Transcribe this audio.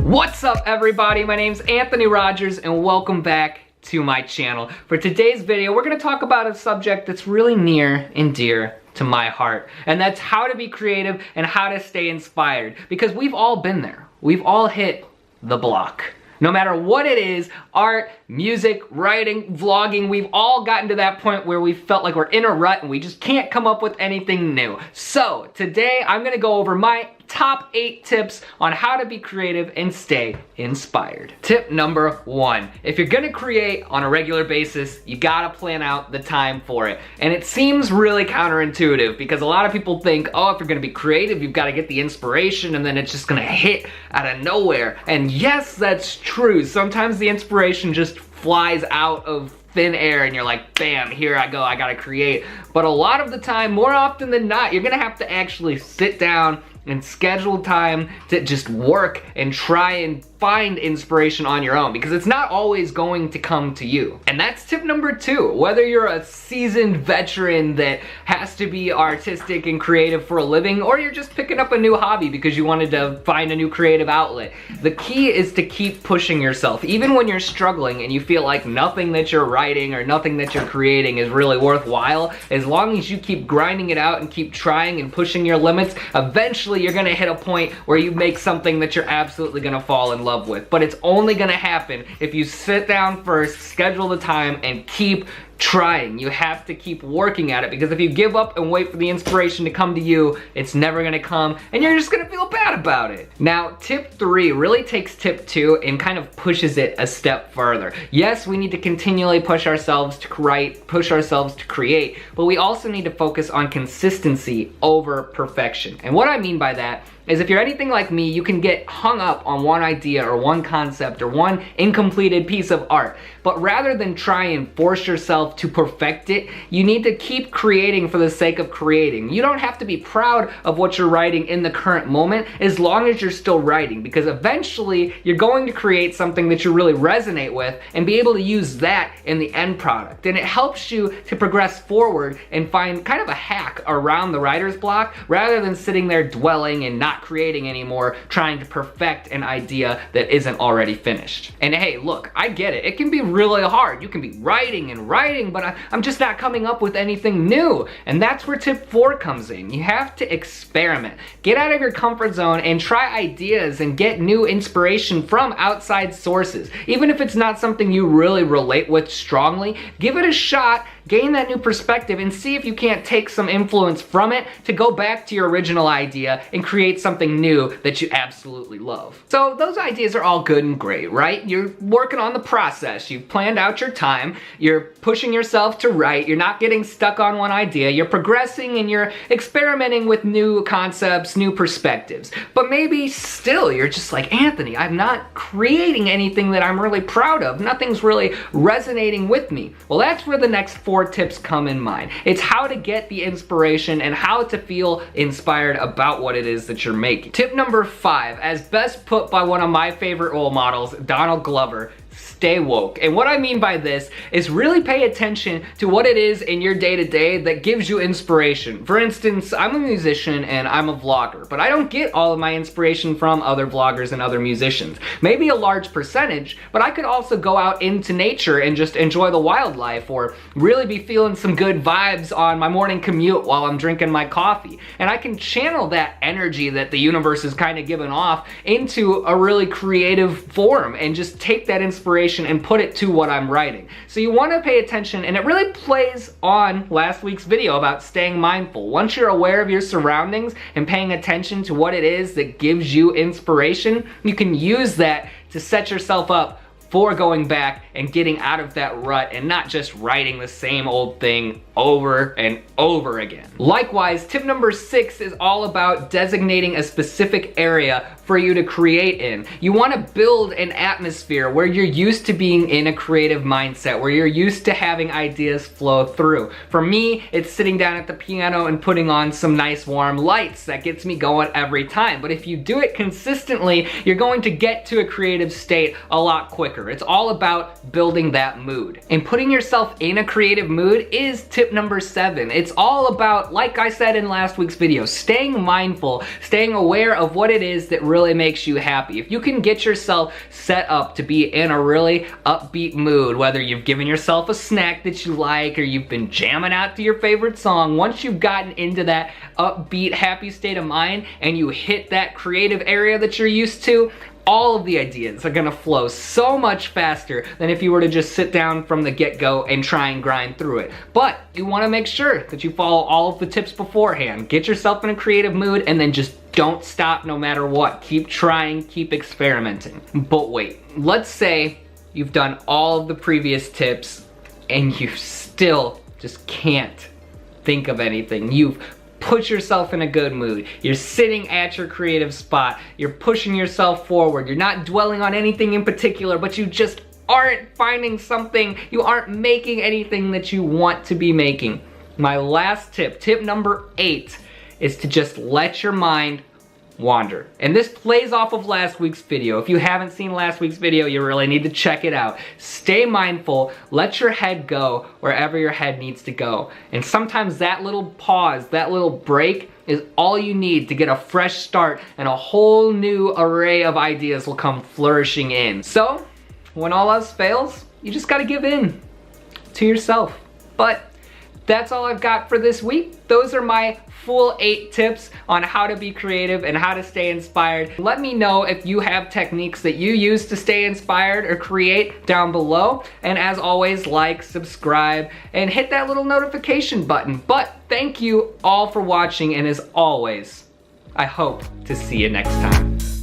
What's up everybody? My name's Anthony Rogers and welcome back to my channel. For today's video, we're gonna talk about a subject that's really near and dear to my heart, and that's how to be creative and how to stay inspired, because we've all been there. We've all hit the block. No matter what it is, art, music, writing, vlogging, we've all gotten to that point where we felt like we're in a rut and we just can't come up with anything new. So today I'm gonna go over my top 8 tips on how to be creative and stay inspired. Tip number 1, if you're gonna create on a regular basis, you gotta plan out the time for it. And it seems really counterintuitive because a lot of people think, oh, if you're gonna be creative, you've gotta get the inspiration and then it's just gonna hit out of nowhere. And yes, that's true. Sometimes the inspiration just flies out of thin air and you're like, bam, here I go, I gotta create. But a lot of the time, more often than not, you're gonna have to actually sit down and schedule time to just work and try and find inspiration on your own, because it's not always going to come to you. And that's tip number 2. Whether you're a seasoned veteran that has to be artistic and creative for a living, or you're just picking up a new hobby because you wanted to find a new creative outlet, the key is to keep pushing yourself. Even when you're struggling and you feel like nothing that you're writing or nothing that you're creating is really worthwhile, as long as you keep grinding it out and keep trying and pushing your limits, eventually you're gonna hit a point where you make something that you're absolutely gonna fall in love with. But it's only gonna happen if you sit down first, schedule the time, and keep trying. You have to keep working at it, because if you give up and wait for the inspiration to come to you, it's never gonna come and you're just gonna feel bad about it. Now, tip 3 really takes tip 2 and kind of pushes it a step further. Yes, we need to continually push ourselves to write, push ourselves to create, but we also need to focus on consistency over perfection. And what I mean by that is, if you're anything like me, you can get hung up on one idea or one concept or one incompleted piece of art. But rather than try and force yourself to perfect it, you need to keep creating for the sake of creating. You don't have to be proud of what you're writing in the current moment, as long as you're still writing, because eventually you're going to create something that you really resonate with and be able to use that in the end product. And it helps you to progress forward and find kind of a hack around the writer's block, rather than sitting there dwelling and not creating anymore, trying to perfect an idea that isn't already finished. And hey, look, I get it. It can be really hard. You can be writing and writing, but I'm just not coming up with anything new. And that's where tip 4 comes in. You have to experiment. Get out of your comfort zone and try ideas and get new inspiration from outside sources. Even if it's not something you really relate with strongly, give it a shot, gain that new perspective, and see if you can't take some influence from it to go back to your original idea and create something new that you absolutely love. So those ideas are all good and great, right? You're working on the process, you've planned out your time, you're pushing yourself to write, you're not getting stuck on one idea, you're progressing and you're experimenting with new concepts, new perspectives. But maybe still you're just like, Anthony, I'm not creating anything that I'm really proud of. Nothing's really resonating with me. Well, that's where the next 4 tips come in mind. It's how to get the inspiration and how to feel inspired about what it is that you're making. Tip number 5, as best put by one of my favorite role models, Donald Glover, stay woke. And what I mean by this is really pay attention to what it is in your day-to-day that gives you inspiration. For instance, I'm a musician and I'm a vlogger, but I don't get all of my inspiration from other vloggers and other musicians. Maybe a large percentage, but I could also go out into nature and just enjoy the wildlife, or really be feeling some good vibes on my morning commute while I'm drinking my coffee. And I can channel that energy that the universe is kind of giving off into a really creative form and just take that inspiration and put it to what I'm writing. So you want to pay attention, and it really plays on last week's video about staying mindful. Once you're aware of your surroundings and paying attention to what it is that gives you inspiration, you can use that to set yourself up for going back and getting out of that rut and not just writing the same old thing over and over again. Likewise, tip number 6 is all about designating a specific area for you to create in. You want to build an atmosphere where you're used to being in a creative mindset, where you're used to having ideas flow through. For me, it's sitting down at the piano and putting on some nice warm lights. That gets me going every time. But if you do it consistently, you're going to get to a creative state a lot quicker. wander. It's all about building that mood. And putting yourself in a creative mood is tip number 7. It's all about, like I said in last week's video, staying mindful, staying aware of what it is that really makes you happy. If you can get yourself set up to be in a really upbeat mood, whether you've given yourself a snack that you like or you've been jamming out to your favorite song, once you've gotten into that upbeat, happy state of mind and you hit that creative area that you're used to, all of the ideas are gonna flow so much faster than if you were to just sit down from the get-go and try and grind through it. But you wanna make sure that you follow all of the tips beforehand. Get yourself in a creative mood and then just don't stop no matter what. Keep trying, keep experimenting. But wait, let's say you've done all of the previous tips and you still just can't think of anything. You've put yourself in a good mood. You're sitting at your creative spot. You're pushing yourself forward. You're not dwelling on anything in particular, but you just aren't finding something. You aren't making anything that you want to be making. My last tip, tip number 8, is to just let your mind wander. And this plays off of last week's video. If you haven't seen last week's video, you really need to check it out. Stay mindful, let your head go wherever your head needs to go. And sometimes that little pause, that little break is all you need to get a fresh start and a whole new array of ideas will come flourishing in. So, when all else fails, you just gotta give in to yourself. But that's all I've got for this week. Those are my full 8 tips on how to be creative and how to stay inspired. Let me know if you have techniques that you use to stay inspired or create down below. And as always, like, subscribe, and hit that little notification button. But thank you all for watching, and as always, I hope to see you next time.